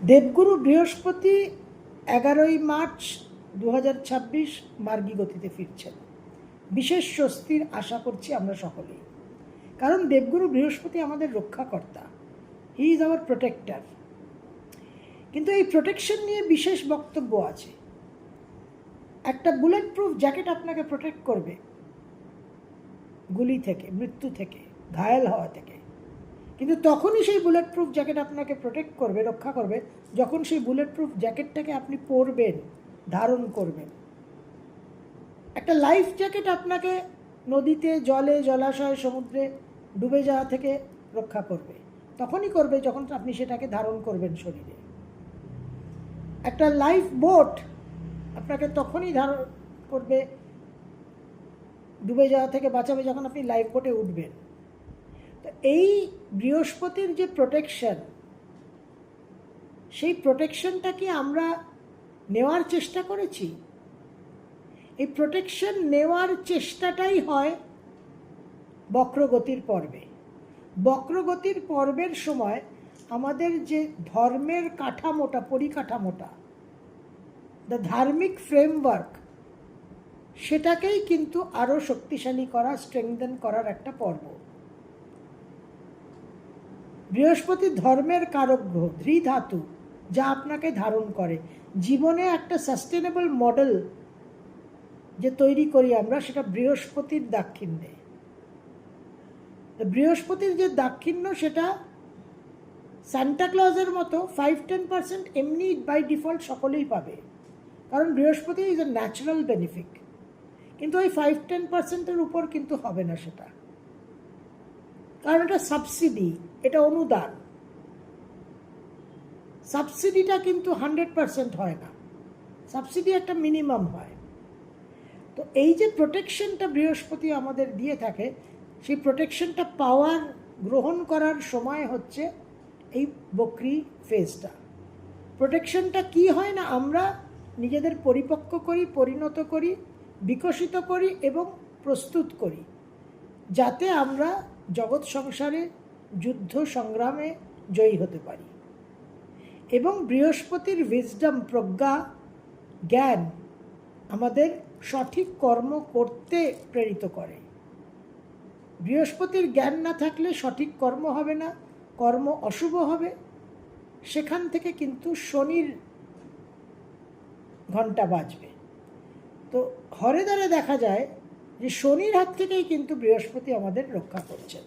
দেবগুরু বৃহস্পতি 11ই মার্চ 2026 মার্গী গতিতে ফিরছেন। বিশেষ স্বস্তির আশা করছি আমরা সকলেই, কারণ দেবগুরু বৃহস্পতি আমাদের রক্ষাকর্তা, হি ইজ আওয়ার প্রোটেক্টর। কিন্তু এই প্রোটেকশন নিয়ে বিশেষ বক্তব্য আছে। একটা বুলেট প্রুফ জ্যাকেট আপনাকে প্রোটেক্ট করবে গুলি থেকে, মৃত্যু থেকে, ঘায়েল হওয়া থেকে, কিন্তু তখনই সেই বুলেট প্রুফ জ্যাকেট আপনাকে প্রোটেক্ট করবে, রক্ষা করবে, যখন সেই বুলেট প্রুফ জ্যাকেটটাকে আপনি পরবেন, ধারণ করবেন। একটা লাইফ জ্যাকেট আপনাকে নদীতে, জলে, জলাশয়, সমুদ্রে ডুবে যাওয়া থেকে রক্ষা করবে, তখনই করবে যখন আপনি সেটাকে ধারণ করবেন শরীরে। একটা লাইফ বোট আপনাকে তখনই ধারণ করবে, ডুবে যাওয়া থেকে বাঁচাবে, যখন আপনি লাইফ বোটে উঠবেন। তো এই বৃহস্পতির যে প্রোটেকশন, সেই প্রোটেকশনটা কি আমরা নেওয়ার চেষ্টা করেছি? এই প্রোটেকশন নেওয়ার চেষ্টাটাই হয় বক্রগতির পর্বে। বক্রগতির পর্বের সময় আমাদের যে ধর্মের কাঠামোটা, পরিকাঠামোটা, দ্য ধার্মিক ফ্রেমওয়ার্ক, সেটাকেই কিন্তু আরও শক্তিশালী করা, স্ট্রেংথেন করার একটা পর্ব। বৃহস্পতি ধর্মের কারক গ্রহ, ধৃধাতু, যা আপনাকে ধারণ করে। জীবনে একটা সাস্টেনেবল মডেল যে তৈরি করি আমরা, সেটা বৃহস্পতির দাক্ষিণ্যে। বৃহস্পতির যে দাক্ষিণ্য, সেটা সান্টাক্লজের মতো 5-10% এমনি বাই ডিফল্ট সকলেই পাবে, কারণ বৃহস্পতি ইজ এ ন্যাচারাল বেনিফিট। কিন্তু ওই 5-10%-এর উপর কিন্তু হবে না সেটা, কারণ এটা সাবসিডি, এটা অনুদান। সাবসিডিটা কিন্তু 100% হয় না, সাবসিডি একটা মিনিমাম হয়। তো এই যে প্রোটেকশনটা বৃহস্পতি আমাদের দিয়ে থাকে, সেই প্রোটেকশনটা পাওয়ার, গ্রহণ করার সময় হচ্ছে এই বক্রি ফেজটা। প্রোটেকশনটা কি হয় না, আমরা নিজেদের পরিপক্ক করি, পরিণত করি, বিকশিত করি এবং প্রস্তুত করি, যাতে আমরা জগৎ সংসারে, যুদ্ধ সংগ্রামে জয়ী হতে পারি। এবং বৃহস্পতির উইজডম, প্রজ্ঞা, জ্ঞান আমাদের সঠিক কর্ম করতে প্রেরিত করে। বৃহস্পতির জ্ঞান না থাকলে সঠিক কর্ম হবে না, কর্ম অশুভ হবে। সেখান থেকে কিন্তু শনির ঘণ্টা বাজবে। তো হরে দ্বারে দেখা যায় যে শনির হাত থেকেই কিন্তু বৃহস্পতি আমাদের রক্ষা করছেন।